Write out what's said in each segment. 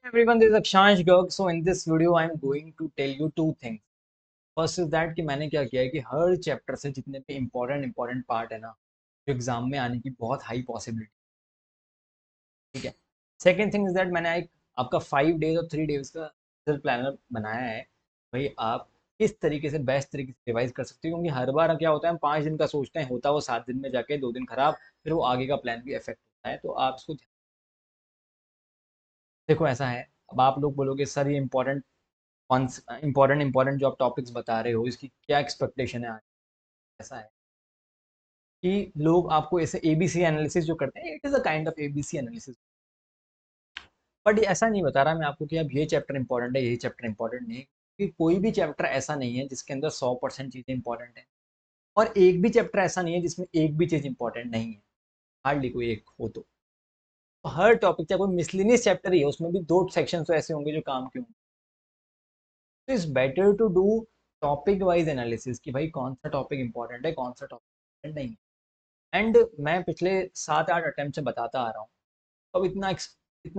Everyone, this is Akshansh Garg. So in this video, I'm going to tell you two things. First is that कि मैंने क्या किया है कि हर chapter से जितने भी इंपॉर्टेंट पार्ट है ना, जो एग्जाम में आने की बहुत हाई पॉसिबिलिटी, ठीक है। सेकेंड थिंग इज दैट मैंने एक आपका 5 डेज और 3 डेज का रिजल्ट प्लानर बनाया है। भाई आप किस तरीके से बेस्ट तरीके से रिवाइज कर सकते हो, क्योंकि हर बार क्या होता है, हम 5 दिन का सोचते हैं, होता है वो 7 दिन में जाके 2 दिन खराब, फिर वो आगे का प्लान भी इफेक्ट होता है। तो आप इसको देखो, ऐसा है। अब आप लोग बोलोगे सर ये इंपॉर्टेंट जो आप टॉपिक्स बता रहे हो, इसकी क्या एक्सपेक्टेशन है? ऐसा है कि लोग आपको ऐसे एबीसी एनालिसिस जो करते हैं, it is a kind of ABC analysis, but ऐसा नहीं बता रहा मैं आपको कि अब ये चैप्टर इंपॉर्टेंट है, यही चैप्टर इंपॉर्टेंट नहीं, क्योंकि कोई भी चैप्टर ऐसा नहीं है जिसके अंदर 100% चीज़ें इंपॉर्टेंट है, और एक भी चैप्टर ऐसा नहीं है जिसमें एक भी चीज़ इंपॉर्टेंट नहीं है। हार्डली कोई एक हो तो हर टॉपिक, चाहे कोई मिसलिनियस चैप्टर ही है, उसमें भी 2 सेक्शन तो ऐसे होंगे जो काम के होंगे। तो it's better to do topic wise analysis कि भाई कौन सा टॉपिक इंपॉर्टेंट है, कौन सा टॉपिक नहीं है। एंड मैं पिछले 7-8 अटेम्प्ट से बताता आ रहा हूँ, अब इतना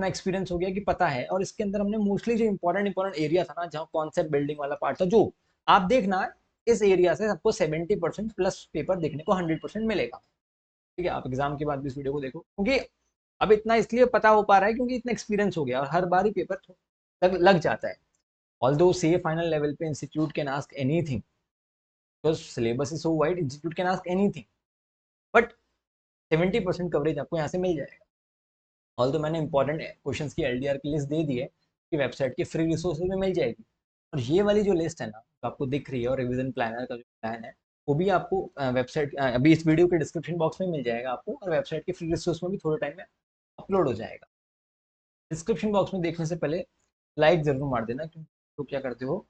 एक्सपीरियंस हो गया कि पता है। और इसके अंदर हमने मोस्टली जो इंपॉर्टेंट एरिया था ना, जहाँ कॉन्सेप्ट बिल्डिंग वाला पार्ट था, जो आप देखना, इस एरिया से आपको 70% प्लस पेपर देखने को 100% मिलेगा। ठीक है, आप एग्जाम के बाद भी इस वीडियो को देखो, क्योंकि अब इतना इसलिए पता हो पा रहा है क्योंकि इतना एक्सपीरियंस हो गया और हर बार ही पेपर लग जाता है। ऑल्दो से फाइनल लेवल पे institute can ask anything, because syllabus is so wide, institute can ask anything, but 70% coverage आपको यहाँ से मिल जाएगा। ऑल तो मैंने इंपॉर्टेंट क्वेश्चंस की एलडीआर की लिस्ट दे दी है कि वेबसाइट के फ्री रिसोर्सेज में मिल जाएगी। और ये वाली जो लिस्ट है ना, जो आपको दिख रही है, और रिवीजन प्लानर का जो प्लान है, वो भी आपको वेबसाइट अभी इस वीडियो के डिस्क्रिप्शन बॉक्स में मिल जाएगा आपको, और वेबसाइट के फ्री रिसोर्स में भी थोड़े टाइम में अपलोड हो जाएगा। डिस्क्रिप्शन बॉक्स में देखने से पहले लाइक जरूर मार देना, क्योंकि तो क्या करते हो,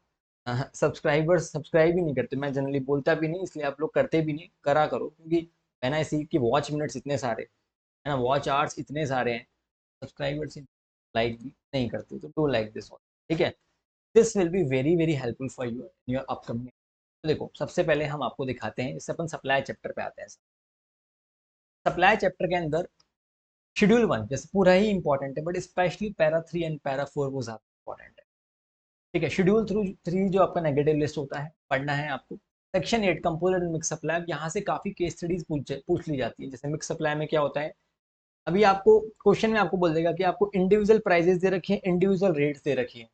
सब्सक्राइबर्स सब्सक्राइब ही नहीं करते। मैं जनरली बोलता भी नहीं, इसलिए आप लोग करते भी नहीं, करा करो, क्योंकि मैंने सी की वॉच मिनट्स इतने सारे है ना, वॉच आवर्स इतने सारे हैं, सब्सक्राइबर्स लाइक भी नहीं करते, तो डू लाइक दिस। ठीक है, this will be very very helpful for you in your upcoming. तो देखो, सबसे पहले हम आपको दिखाते हैं, इससे अपन सप्लाई चैप्टर पे आते हैं। सप्लाई चैप्टर के अंदर शेड्यूल 1 जैसे पूरा ही इंपॉर्टेंट है, but specially para 3 and para 4 वो ज्यादा इंपॉर्टेंट है। ठीक है, शेड्यूल 3 जो आपका नेगेटिव लिस्ट होता है, पढ़ना है आपको। Section 8 component and mix supply, यहाँ से काफी केस स्टडीज पूछ ली जाती है। जैसे मिक्स सप्लाई में क्या होता है, अभी आपको क्वेश्चन में आपको बोल देगा कि आपको इंडिविजुअल प्राइजेस दे रखी है, इंडिविजुअल रेट्स दे रखी है।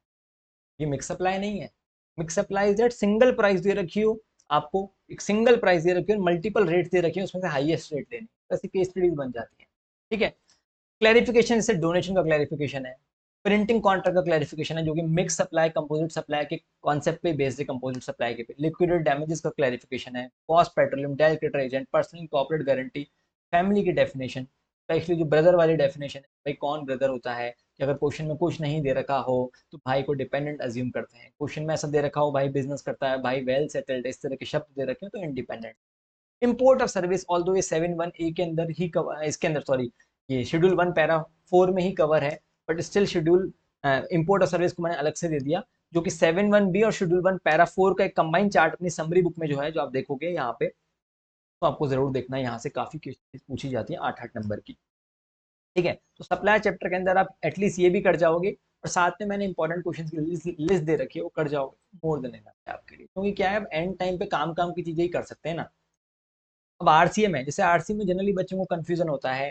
ये मिक्स सप्लाई नहीं है। Mix supply is that single price दे रखी हो, आपको एक सिंगल प्राइस दे रखी हो, मल्टीपल रेट्स दे रखे हैं, उसमें से हाईएस्ट रेट लेनी, ऐसी केस स्टडीज बन जाती है। ठीक है, क्लैरिफिकेशन जैसे डोनेशन का क्लैरिफिकेशन है, प्रिंटिंग कॉन्ट्रैक्ट का क्लैरिफिकेशन है, जो कि मिक्स सप्लाई कंपोजिट सप्लाई के कॉन्सेप्ट पे बेस्ड है, कंपोजिट सप्लाई के पे। लिक्विडेट डैमेजेस का क्लैरिफिकेशन है, cost petroleum delicate agent, personal corporate guarantee, family की डेफिनेशन, स्पेशली जो ब्रदर वाली डेफिनेशन है, भाई कौन ब्रदर होता है, कि अगर क्वेश्चन में कुछ नहीं दे रखा हो तो भाई को डिपेंडेंट अज्यूम करते हैं, क्वेश्चन में ऐसा दे रखा हो भाई बिजनेस करता है, भाई वेल सेटल्ड, इस तरह के शब्द दे रखे हो तो independent. Import of service, all दो ये 7(1) के अंदर ही कवर, इसके अंदर सॉरी, ये शेड्यूल 1 पैरा 4 में ही कवर है, but still schedule import of service को मैंने अलग से दे दिया, जो कि 7(1) और शेड्यूल 1 पैरा 4 का एक कंबाइंड चार्ट अपनी समरी बुक में जो है, जो आप देखोगे यहाँ पे, तो आपको जरूर देखना है, यहाँ से काफी क्वेश्चन पूछी जाती है 8-8 नंबर की। ठीक है, तो सप्लाई चैप्टर के अंदर आप एटलीस्ट ये भी कर जाओगे, और साथ में मैंने इंपॉर्टेंट क्वेश्चन की लिस्ट दे रखी है, वो कर जाओगे, मोर देन इनफ है आपके लिए, क्योंकि क्या है, एंड टाइम पे काम काम की चीजें ही कर सकते हैं ना। अब आरसीएम है, जैसे आरसीएम में जनरली बच्चों को कंफ्यूजन होता है,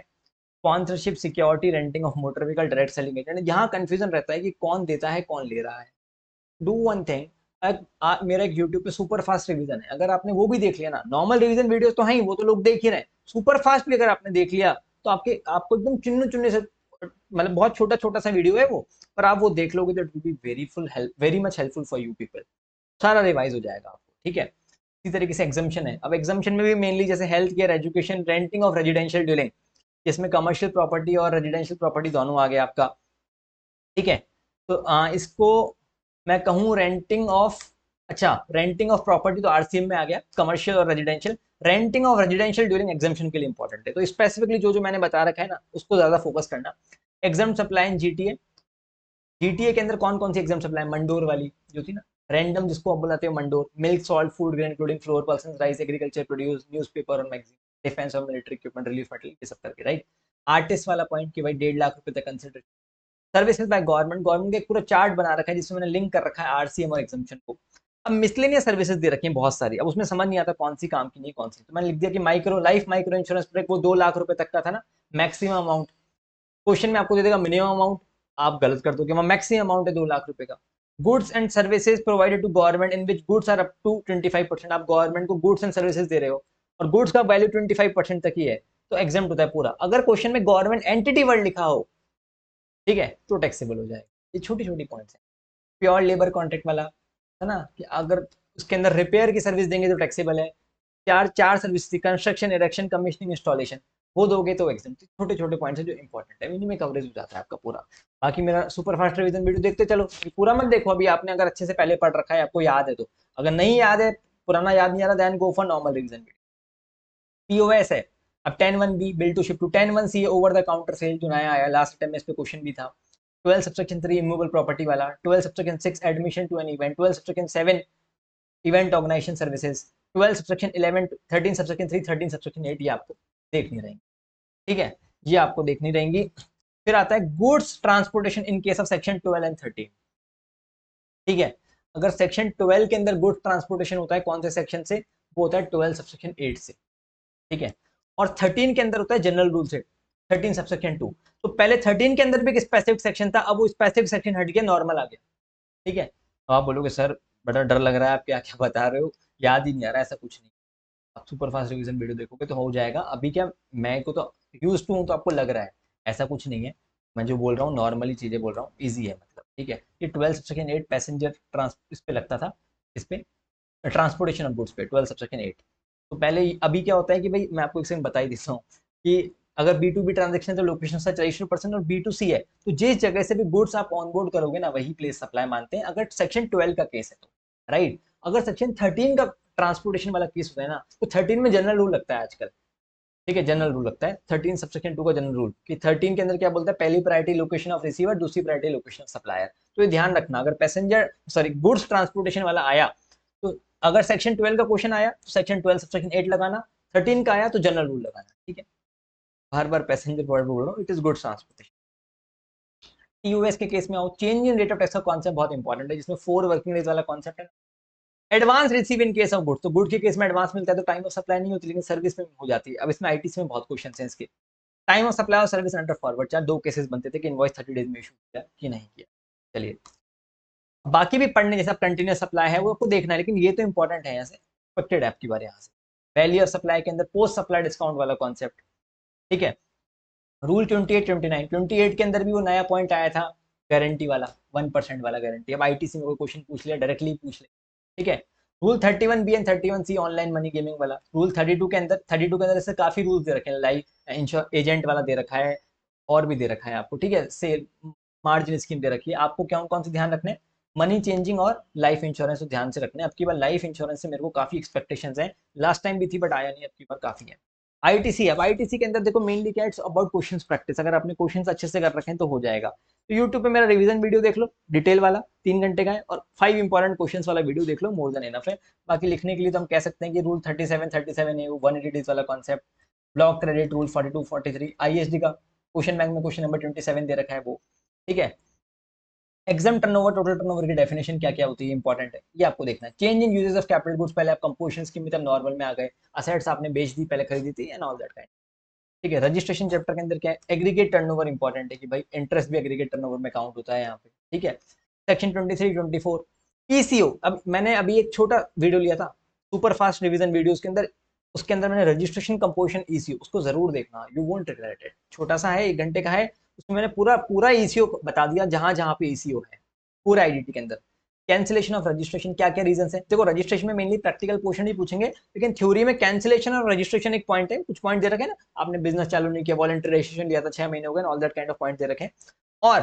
sponsorship, security, renting of motor vehicle, direct selling agent, यहाँ कंफ्यूजन रहता है कि कौन देता है कौन ले रहा है। डू वन थिंग, मेरा एक यूट्यूब पे सुपर फास्ट रिवीजन है, अगर आपने वो भी देख लिया ना, नॉर्मल रिवीजन वीडियोस तो हैं ही, वो तो लोग देख ही रहे हैं, सुपर फास्ट भी अगर आपने देख लिया, तो आपको एकदम चुन्नू चुन्ने से, मतलब बहुत छोटा छोटा सा वीडियो है वो, पर आप वो देख लोगे तो it will be very much helpful for you people. सारा रिवाइज हो जाएगा आपको। ठीक है, इसी तरीके से एग्जामेशन है। अब एग्जामेशन में भी मेनली जैसे health care, education, renting of residential dwelling, जिसमें कमर्शियल प्रॉपर्टी और रेजिडेंशियल प्रॉपर्टी दोनों आ गए आपका। ठीक है, तो इसको मैं कहूँ रेंटिंग ऑफ, अच्छा रेंटिंग ऑफ प्रॉपर्टी तो आरसीएम में आ गया, कमर्शियल और residential. Renting of residential during exemption के लिए इंपॉर्टेंट है, तो स्पेसिफिकली जो जो मैंने बता रखा है ना, उसको ज्यादा फोकस करना। Exempt supply in GTA, GTA के अंदर कौन कौन सी एग्जाम सप्लाई, मंडोर वाली जो थी ना, रैंडम जिसको आप बुलाते हैं Mandore, milk, salt, food grain including floor pulses, rice, agriculture produce, newspaper और मैगजीन, डिफेंस और मिलिट्री इक्विपमेंट, रिलीफ मटेरियल, ये सब करके, राइट। आर्टिस्ट वाला पॉइंट कि भाई 1.5 लाख रुपए तक consider, services by government, government का एक पूरा चार्ट बना रखा है जिसमें मैंने लिंक कर रखा है आरसीएम और एग्जम्पशन को। अब मिसलेनियस सर्विसेज दे रखी हैं बहुत सारी, अब उसमें समझ नहीं आता कौन सी काम की नहीं कौन सी, तो मैंने लिख दिया कि micro life micro insurance product वो 2 लाख रुपए तक का था ना मैक्सिमम अमाउंट। क्वेश्चन में आपको दे देगा मिनिमम अमाउंट, आप गलत कर दो कि वहाँ मैक्सिमम अमाउंट है 2 लाख रुपए का। Goods and services provided to government in which goods are up to 25%, आप गवर्नमेंट को गुड्स एंड सर्विसेज दे रहे हो और गुड्स का वैल्यू 25% तक ही है तो एग्जाम होता है पूरा। अगर क्वेश्चन में गवर्नमेंट एंटिटी वर्ड लिखा हो, ठीक है, तो टैक्सेबल हो जाएगा। ये छोटी छोटी पॉइंट्स है। प्योर लेबर कॉन्ट्रैक्ट वाला है ना, कि अगर उसके अंदर रिपेयर की सर्विस देंगे तो टैक्सेबल है। चार चार सर्विस थी, कंस्ट्रक्शन, इरेक्शन, कमीशनिंग, इंस्टॉलेशन, वो दोगे तो एग्जाम। छोटे छोटे पॉइंट्स है जो इंपॉर्टेंट है, इन्हीं में कवरेज हो जाता है आपका पूरा। बाकी मेरा सुपर फास्ट रिवीजन वीडियो देखते चलो, पूरा मत देखो अभी, आपने अगर अच्छे से पहले पढ़ रखा है, आपको याद है तो। अगर नहीं याद है, पुराना याद नहीं आ रहा, then go for normal revision video. POS है। अब 10(1)(b bill to ship to, 10(1)(c over the counter sale जो नया आया लास्ट टाइम में, इस पे क्वेश्चन भी था। 12 सबसेक्शन 3 इमूवेबल प्रॉपर्टी वाला, 12 subsection 6 admission to an event, 12 subsection 7 event organisation services, 12 subsection 11, 13 subsection 3, 13 subsection 8, ये आपको देखनी रहेंगी। ठीक है, ये आपको देखनी रहेंगी। फिर आता है goods transportation in case of section 12 and 13। ठीक है, अगर सेक्शन 12 के अंदर गुड्स ट्रांसपोर्टेशन होता है कौन से सेक्शन से, वो होता है 12 सबसेक्शन 8 से। ठीक है, और 13 के अंदर होता है जनरल रूल से, 13 सबसेक्शन 2। तो पहले 13 के अंदर भी एक स्पेसिफिक सेक्शन था, अब वो स्पेसिफिक सेक्शन हट गया, नॉर्मल आ गया। ठीक है, तो आप बोलोगे सर बड़ा डर लग रहा है, आप क्या क्या बता रहे हो, याद ही नहीं आ रहा, ऐसा कुछ नहीं। आप सुपर फास्ट रिवीजन वीडियो देखोगे तो हो जाएगा। अभी क्या, मैं को तो यूज टू हूँ तो आपको लग रहा है, ऐसा कुछ नहीं है। मैं जो बोल रहा हूँ नॉर्मली चीजें बोल रहा हूँ, ईजी है मतलब। ठीक है, ये 12 सबसेक्शन 8 पैसेंजर ट्रांस इस पे लगता था, इस पे ट्रांसपोर्टेशन ऑफ गुड्स पे 12 सबसेक्शन 8। तो पहले अभी क्या होता है कि भाई मैं आपको एक सेकंड बता ही देता हूँ कि अगर B2B ट्रांजेक्शन तो लोकेशन सच रजिस्टर पर्सन और B2C है, तो जिस जगह से भी गुड्स आप ऑनबोर्ड करोगे ना वही प्लेस सप्लाई मानते हैं, अगर सेक्शन 12 का केस है तो। राइट, अगर सेक्शन 13 का ट्रांसपोर्टेशन वाला केस होता है ना, तो 13 में जनरल रूल लगता है आजकल। ठीक है, जनरल रूल लगता है 13 सबसेक्शन 2 का जनरल रूल, कि 13 के अंदर क्या बोलता है, पहली प्रायोरिटी लोकेशन ऑफ रिसीवर, दूसरी प्रायोरिटी लोकेशन ऑफ सप्लायर। तो ये ध्यान रखना, अगर पैसेंजर सॉरी गुड्स ट्रांसपोर्टेशन वाला आया तो अगर सेक्शन 12 का क्वेश्चन आया तो सेक्शन 12 सबसेक्शन 8 लगाना, 13 का आया तो जनरल रूल लगाना। ठीक है, हर बार पैसेंजर वर्ड बोल रहा हूँ, इट इज गुड्स ट्रांसपोर्टेशन। टीयूएस के केस में आओ, change in rate of tax का कॉन्सेप्ट बहुत इंपॉर्टेंट है, जिसमें 4 वर्किंग डेज वाला कॉन्सेप्ट है। Advance receive in case of goods, तो गुड के केस में एडवांस मिलता है तो टाइम ऑफ सप्लाई नहीं होती, लेकिन सर्विस में हो जाती है। अब इसमें आईटीसी में बहुत क्वेश्चन है इसके। टाइम ऑफ सप्लाई और service under forward charge, 2 cases बनते थे कि इनवॉइस 30 डेज में इशू किया कि नहीं किया। चलिए, बाकी भी पढ़ने जैसे कंटिन्यूस सप्लाई है वो आपको देखना है, लेकिन ये तो इंपॉर्टेंट है यहाँ से, एक्सपेक्टेड आपकी बार यहाँ से। वैल्यू ऑफ सप्लाई के अंदर पोस्ट सप्लाई डिस्काउंट वाला कॉन्सेप्ट। ठीक है, रूल 28 29, 28 के अंदर भी वो नया पॉइंट आया था, गारंटी वाला 1% वाला गारंटी। अब आईटीसी में कोई क्वेश्चन पूछ लिया, डायरेक्टली पूछ ले। ठीक है, rule 31B and 31C online money gaming वाला। रूल 32 के अंदर, 32 के अंदर ऐसे काफी रूल्स दे रखे हैं, लाइव इंश्योर एजेंट वाला दे रखा है, और भी दे रखा है आपको। ठीक है, सेल मार्जिन स्कीम दे रखी है आपको। क्या कौन से ध्यान रखने, मनी चेंजिंग और लाइफ इंश्योरेंस तो ध्यान से रखने। अब की बार लाइफ इंश्योरेंस से मेरे को काफी एक्सपेक्टेशंस हैं, लास्ट टाइम भी थी बट आया नहीं, अब की बार काफी है। आईटीसी, अब आईटीसी के अंदर देखो मेनली क्या, इट्स अबाउट क्वेश्चंस प्रैक्टिस। अगर आपने क्वेश्चंस अच्छे से कर रखे हैं तो हो जाएगा। तो यूट्यूब पे मेरा रिवीजन वीडियो देख लो, डिटेल वाला 3 घंटे का है, और 5 इंपॉर्टेंट क्वेश्चंस वाला वीडियो देख लो, मोर देन इनफ है। बाकी लिखने के लिए तो हम कह सकते हैं कि रूल 37 है, 180 डेज वाला concept, block credit rule 42 43, ISD का क्वेश्चन बैंक में क्वेश्चन नंबर 27 दे रखा है वो। ठीक है, एग्जाम टर्नओवर, टोटल टर्नओवर की डेफिनेशन क्या क्या होती है, इंपॉर्टेंट है, ये आपको देखना है। Change in uses of capital goods, पहले आप कंपोजिशन स्कीम में नॉर्मल में आ गए, असेट्स आपने बेच दी, पहले खरीदी थी एंड ऑल दैट काइंड। ठीक है, रजिस्ट्रेशन चैप्टर के अंदर क्या है, एग्रीगेट टर्नओवर इंपॉर्टेंट है कि भाई इंटरेस्ट भी एग्रीगेट टर्नओवर में काउंट होता है यहाँ पे। ठीक है, सेक्शन 23 24 ईसीओ। अब मैंने अभी एक छोटा वीडियो लिया था सुपर फास्ट रिवीजन वीडियो के अंदर, उसके अंदर मैंने रजिस्ट्रेशन कंपोजिशन ईसीओ, उसको जरूर देखना, यू वोंट रिग्रेट इट। छोटा सा है, 1 घंटे का है, उसमें मैंने पूरा पूरा ईसीओ बता दिया, जहां जहां पे ईसीओ है पूरा आईडीटी के अंदर। कैंसिलेशन ऑफ रजिस्ट्रेशन, क्या क्या रीजन है, देखो रजिस्ट्रेशन में मेनली प्रैक्टिकल पोर्शन ही पूछेंगे, लेकिन थ्योरी में कैंसिलेशन और रजिस्ट्रेशन एक पॉइंट है, कुछ पॉइंट दे रखे हैं ना, आपने बिजनेस चालू नहीं किया, वॉलंटरी रजिस्ट्रेशन लिया था 6 महीने हो गए, all that kind of point दे रखे हैं। और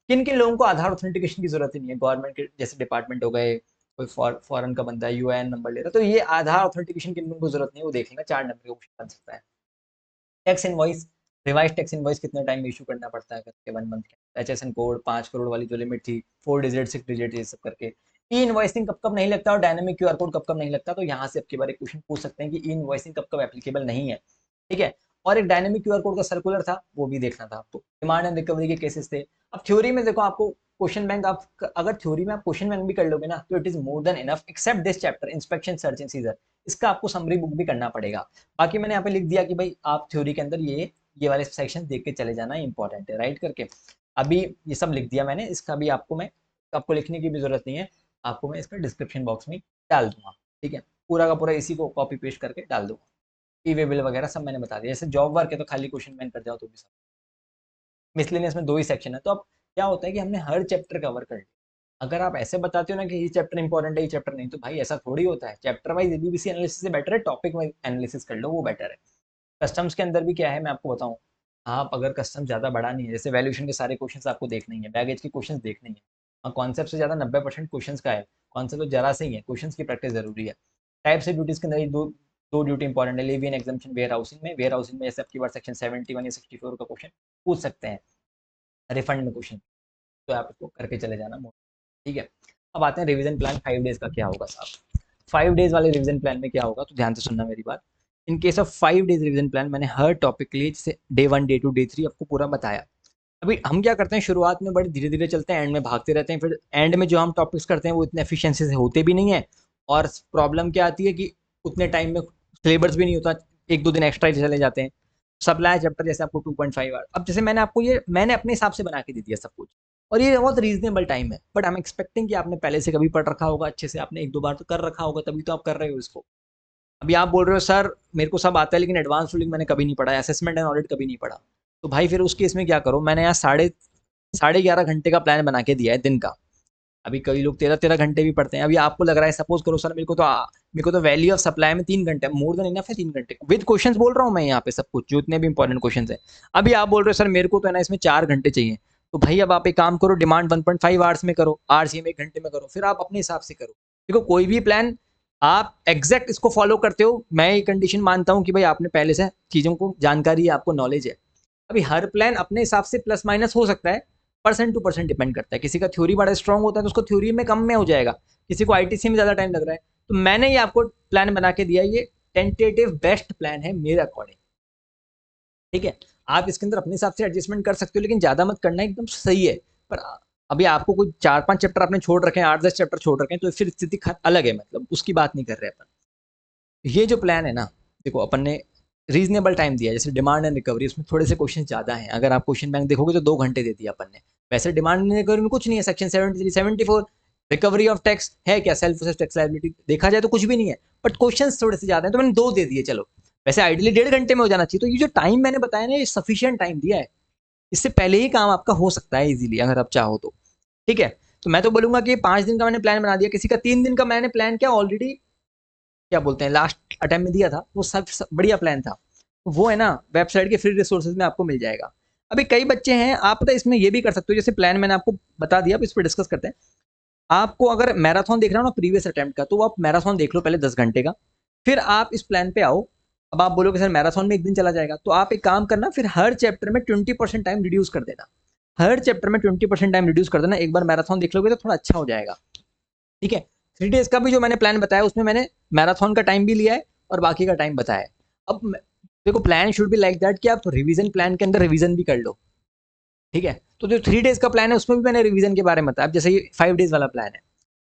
किन किन लोगों को आधार ऑथेंटिकेशन की जरूरत ही नहीं है, गवर्नमेंट के जैसे डिपार्टमेंट हो गए, कोई फॉरेन का बंदा है, यूएन नंबर ले रहा, तो ये आधार ऑथेंटिकेशन किन को जरूरत नहीं है, वो देख लेंगे, 4 नंबर का क्वेश्चन बन सकता है। Tax invoice, revise tax invoice कितने टाइम में इशू करना पड़ता है करके, 1 मंथ के। एचएसएन कोड 5 करोड़ वाली जो लिमिट थी, 4 डिजिट 6 डिजिट, ये सब करके। ई इनवॉइसिंग कब कब नहीं लगता, और डायनामिक क्यूआर कोड कब कब नहीं लगता, तो यहाँ से आपके बारे क्वेश्चन पूछ सकते हैं कि ई इनवॉइसिंग कब कब एप्लीकेबल नहीं है। ठीक है, और एक डायनेमिक क्यूआर कोड का सर्कुलर था, वो भी देखना था आपको। डिमांड एंड रिकवरी के केसेस थे। अब थ्योरी में देखो आपको क्वेश्चन बैंक, आप अगर थ्योरी में आप क्वेश्चन बैंक भी कर लोगे ना तो it is more than enough, except this chapter inspection search and seizure, इसका आपको समरी बुक भी करना पड़ेगा। बाकी मैंने यहाँ पे लिख दिया कि भाई आप थ्योरी के अंदर ये वाले सेक्शन देख के चले जाना, इंपॉर्टेंट है, राइट करके। अभी ये सब लिख दिया मैंने, इसका भी आपको लिखने की भी जरूरत नहीं है, आपको मैं इसका डिस्क्रिप्शन बॉक्स में डाल दूंगा, ठीक है। पूरा का पूरा इसी को कॉपी पेस्ट करके डाल दूंगा। ई वे बिल वगैरह सब मैंने बता दिया। जैसे जॉब वर्क है तो खाली क्वेश्चन बैंक कर जाओ तो भी सब। मिसलेनियस में 2 ही सेक्शन है, तो अब क्या होता है कि हमने हर चैप्टर कवर कर लिया। अगर आप ऐसे बताते हो ना कि ये चैप्टर इंपॉर्टेंट है ये चैप्टर नहीं, तो भाई ऐसा थोड़ी होता है। चैप्टर वाइज एबीसी एनालिसिस से बेटर है टॉपिक वाइज एनालिसिस कर लो, वो बेटर है। कस्टम्स के अंदर भी क्या है मैं आपको बताऊं, आप अगर कस्टम ज़्यादा बड़ा नहीं है, जैसे वैल्यूएशन के सारे क्वेश्चंस आपको देखने ही है, बैगेज के क्वेश्चंस देखने ही है, और कॉन्सेप्ट से ज़्यादा 90% क्वेश्चंस का है, कॉन्सेप्ट तो जरा से ही है, क्वेश्चंस की प्रैक्टिस जरूरी है। टाइप्स ऑफ ड्यूटीज के अंदर ये दो ड्यूटी इंपॉर्टेंट है, levy and exemption warehousing में। वेयर हाउसिंग में जैसे आपकी बार सेक्शन 71 या 64 का क्वेश्चन पूछ सकते हैं, रिफंड में क्वेश्चन, तो आप इसको करके चले जाना, ठीक है। अब आते हैं रिवीजन प्लान 5 डेज का क्या होगा साहब। 5 डेज वाले रिवीजन प्लान में क्या होगा, तो ध्यान से सुनना मेरी बात। In case of 5 days revision plan मैंने हर टॉपिक के लिए जैसे डे 1 डे 2 डे 3 आपको पूरा बताया। अभी हम क्या करते हैं, शुरुआत में बड़े धीरे धीरे चलते हैं, एंड में भागते रहते हैं, फिर एंड में जो हम टॉपिक्स करते हैं वो इतने एफिशिएंसी से होते भी नहीं है, और प्रॉब्लम क्या आती है कि उतने टाइम में सिलेबस भी नहीं होता, 1-2 दिन एक्स्ट्रा चले जाते हैं। सप्लाई चैप्टर जैसे आपको 2.5 आवर, अब जैसे मैंने अपने हिसाब से बना के दे दिया सब कुछ, और ये बहुत रीजनेबल टाइम है, बट आई एम एक्सपेक्टिंग कि आपने पहले से कभी पढ़ रखा होगा अच्छे से, आपने 1-2 बार तो कर रखा होगा, तभी तो आप कर रहे हो इसको। अभी आप बोल रहे हो सर मेरे को सब आता है लेकिन एडवांस रूलिंग मैंने कभी नहीं पढ़ा, असेसमेंट एंड ऑडिट कभी नहीं पढ़ा, तो भाई फिर उस केस में क्या करो, मैंने यहाँ 11.5 घंटे का प्लान बना के दिया है दिन का। अभी कई लोग 13-13 घंटे भी पढ़ते हैं। अभी आपको लग रहा है, सपोज करो सर मेरे को तो वैल्यू ऑफ सप्लाई में 3 घंटे मोर देन इनफ है, 3 घंटे विद क्वेश्चंस बोल रहा हूँ मैं यहाँ पे सब कुछ, जो इतने भी इंपॉर्टेंट क्वेश्चंस है। अभी आप बोल रहे हो सर मेरे को तो है ना इसमें 4 घंटे चाहिए, तो भाई अब आप एक काम करो, डिमांड 1.5 आवर्स में करो, आरसीए में 1 घंटे में करो, फिर आप अपने हिसाब से करो। देखो कोई भी प्लान आप एग्जैक्ट इसको फॉलो करते हो, मैं ये कंडीशन मानता हूँ कि भाई आपने पहले से चीज़ों को जानकारी है, आपको नॉलेज है। अभी हर प्लान अपने हिसाब से प्लस माइनस हो सकता है, परसेंट टू परसेंट डिपेंड करता है। किसी का थ्योरी बड़ा स्ट्रांग होता है तो उसको थ्योरी में कम में हो जाएगा, किसी को आईटीसी में ज़्यादा टाइम लग रहा है। तो मैंने ये आपको प्लान बना के दिया, ये टेंटेटिव बेस्ट प्लान है मेरे अकॉर्डिंग, ठीक है। आप इसके अंदर अपने हिसाब से एडजस्टमेंट कर सकते हो, लेकिन ज़्यादा मत करना, एकदम सही है। पर अभी आपको कोई 4-5 चैप्टर आपने छोड़ रखे हैं, 8-10 चैप्टर छोड़ रखे हैं, तो फिर स्थिति अलग है, मतलब उसकी बात नहीं कर रहे अपन। ये जो प्लान है ना, देखो अपन ने रीजनेबल टाइम दिया, जैसे डिमांड एंड रिकवरी उसमें थोड़े से क्वेश्चन ज़्यादा हैं, अगर आप क्वेश्चन बैंक देखोगे तो 2 घंटे दे दिया अपन ने। वैसे डिमांड एंड रिकवरी में कुछ नहीं है, सेक्शन 73 74 रिकवरी ऑफ टैक्स है क्या, सेल्फ टैक्स लायबिलिटी देखा जाए तो कुछ भी नहीं है, बट क्वेश्चन थोड़े से ज़्यादा हैं तो मैंने 2 दे दिए। चलो वैसे आइडियली 1.5 घंटे में हो जाना चाहिए, तो ये जो टाइम मैंने बताया ना ये सफिशियंट टाइम दिया है, इससे पहले ही काम आपका हो सकता है इजीली अगर आप चाहो तो, ठीक है। तो मैं तो बोलूंगा कि 5 दिन का मैंने प्लान बना दिया, किसी का 3 दिन का मैंने प्लान किया ऑलरेडी, क्या बोलते हैं लास्ट अटेम्प्ट में दिया था, वो सब बढ़िया प्लान था। वो है ना वेबसाइट के फ्री रिसोर्सेज में आपको मिल जाएगा। अभी कई बच्चे हैं, आप पता है इसमें ये भी कर सकते हो, जैसे प्लान मैंने आपको बता दिया, अब इस पर डिस्कस करते हैं। आपको अगर मैराथन देख रहा हो ना प्रीवियस अटेम्प्ट का, तो आप मैराथन देख लो पहले 10 घंटे का, फिर आप इस प्लान पे आओ। अब आप बोलोगे सर मैराथन में 1 दिन चला जाएगा, तो आप एक काम करना, फिर हर चैप्टर में 20% टाइम रिड्यूस कर देना, हर चैप्टर में 20% टाइम रिड्यूस कर देना, एक बार मैराथन देख लोगे तो थोड़ा अच्छा हो जाएगा, ठीक है। 3 डेज का भी जो मैंने प्लान बताया उसमें मैंने मैराथन का टाइम भी लिया है और बाकी का टाइम बताया है। अब देखो plan should be like that कि आप रिवीजन प्लान के अंदर रिवीजन भी कर लो, ठीक है। तो जो 3 डेज का प्लान है उसमें भी मैंने रिवीजन के बारे में बताया। अब जैसे ये 5 डेज वाला प्लान है,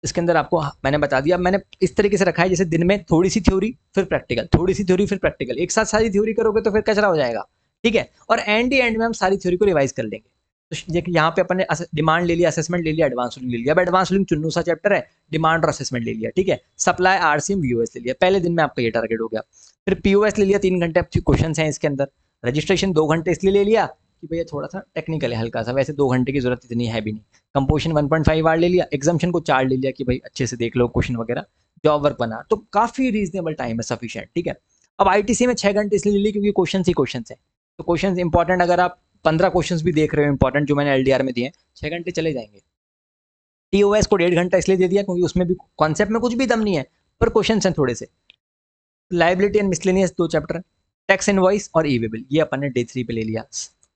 इसके अंदर आपको मैंने बता दिया। मैंने इस तरीके से रखा है, जैसे दिन में थोड़ी सी थ्योरी फिर प्रैक्टिकल, थोड़ी सी थ्योरी फिर प्रैक्टिकल, एक साथ सारी थ्योरी करोगे तो फिर कचरा हो जाएगा, ठीक है। और एंड में हम सारी थ्योरी को रिवाइज कर लेंगे। तो देखिए यहाँ पे अपन ने डिमांड ले लिया, असेसमेंट ले लिया, एडवांस रूलिंग ले लिया। अब एडवांस रूलिंग चुन्नू सा चैप्टर है, डिमांड और असेसमेंट ले लिया, ठीक है। सप्लाई आरसीएम वीओएस ले लिया, पहले दिन में आपका ये टारगेट हो गया। फिर पीओएस ले लिया, 3 घंटे क्वेश्चन है इसके अंदर। रजिस्ट्रेशन 2 घंटे इसलिए ले लिया कि भैया थोड़ा सा टेक्निकल है हल्का सा, वैसे 2 घंटे की जरूरत इतनी है भी नहीं। कंपोजिशन 1.5 आवर ले लिया, एग्जाम्शन को 4 ले लिया कि भाई अच्छे से देख लो क्वेश्चन वगैरह, जॉब वर्क बना, तो काफी रीजनेबल टाइम है, सफिशिएंट, ठीक है। अब आईटीसी में 6 घंटे इसलिए ले लिए क्योंकि क्वेश्चन ही क्वेश्चन है, तो क्वेश्चन इंपॉर्टेंट, अगर आप 15 क्वेश्चन भी देख रहे हो इंपॉर्टेंट जो मैंने एलडीआर में दिए, 6 घंटे चले जाएंगे। टीओएस को 1.5 घंटा इसलिए दे दिया क्योंकि उसमें भी कॉन्सेप्ट में कुछ भी दम नहीं है, पर क्वेश्चन हैं थोड़े से। Liability and miscellaneous 2 chapter, tax invoice और ई वे बिल, ये अपन ने डे 3 पे ले लिया,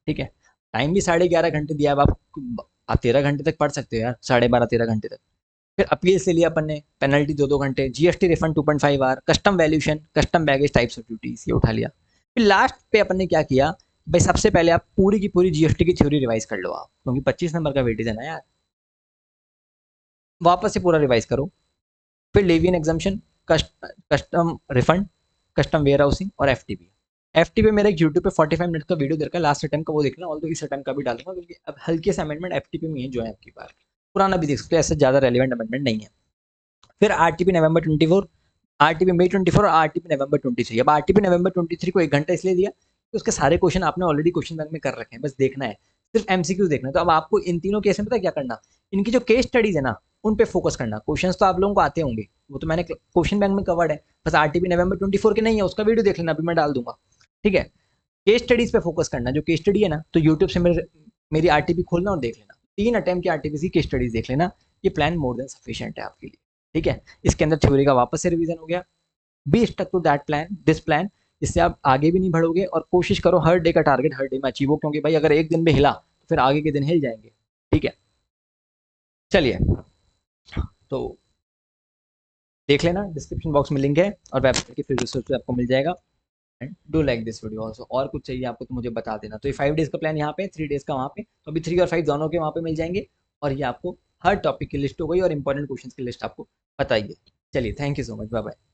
ठीक है। टाइम भी 11.5 घंटे दिया। अब आप 13 घंटे तक पढ़ सकते हो यार, 12.5-13 घंटे तक। फिर अपील्स ले लिया अपन ने, पेनल्टी 2-2 घंटे, GST refund 2.5 hour, custom valuation, custom baggage, types of duties ये उठा लिया। फिर लास्ट पे अपन ने क्या किया, भाई सबसे पहले आप पूरी की पूरी जीएसटी की थ्योरी रिवाइज कर लो आप, क्योंकि 25 नंबर का वेटेज है ना यार, वापस से पूरा रिवाइज करो। फिर levy and exemption, custom refund, custom ware housing और एफटीपी। एफटीपी मेरा एक यूट्यूब पे 45 मिनट का वीडियो दे रखा है, लास्ट अटेम्प्ट का वो देखना, ऑल इस अटेम्प्ट का भी डालूंगा, क्योंकि अब हल्के से अमेंडमेंट एफटीपी में ही जो है आपकी बार, पुराना भी देख सकते हो, ऐसे ज़्यादा रेलिवेंट अमेंडमेंट नहीं है। फिर आरटीपी नवंबर 24, आरटीपी मई 24 और आरटीपी नवंबर 23। अब आरटीपी नवंबर 23 को 1 घंटा इसलिए दिया कि उसके सारे क्वेश्चन आपने ऑलरेडी क्वेश्चन बैंक में कर रखे हैं, बस देखना है, सिर्फ एमसीक्यू देखना है। तो अब आपको इन तीनों केस में पता है क्या करना, इनकी जो केस स्टडीज है ना उन पे फोकस करना। क्वेश्चंस तो आप लोगों को आते होंगे, वो तो मैंने क्वेश्चन बैंक में कवर्ड है, बस आरटीपी नवंबर 24 के नहीं है, उसका वीडियो देख लेना, अभी मैं डाल दूंगा, ठीक है। केस स्टडीज पे फोकस करना, जो केस स्टडी है ना, तो यूट्यूब से मेरी आरटीपी खोलना और देख लेना, 3 अटेम्प्ट की आरटीपी की केस स्टडीज देख लेना, ये प्लान मोर देन सफिशिएंट है आपके लिए, ठीक है। इसके अंदर थ्योरी का वापस से रिवीजन हो गया, be stuck to that plan, this plan, इससे आप आगे भी नहीं बढ़ोगे, और कोशिश करो हर डे का टारगेट हर डे में अचीव हो, क्योंकि भाई अगर एक दिन में हिला तो फिर आगे के दिन हिल जाएंगे, ठीक है। चलिए, तो देख लेना, डिस्क्रिप्शन बॉक्स में लिंक है और वेबसाइट की फिर रिसोर्स पे आपको मिल जाएगा। And do like this video also, और कुछ चाहिए आपको तो मुझे बता देना। तो ये 5 डेज का प्लान यहाँ पे, 3 डेज का वहाँ पे, तो अभी 3 और 5 दोनों के वहाँ पे मिल जाएंगे, और ये आपको हर टॉपिक की लिस्ट हो गई और इंपॉर्टेंट क्वेश्चन की लिस्ट आपको बताइए। चलिए, thank you so much, bye bye.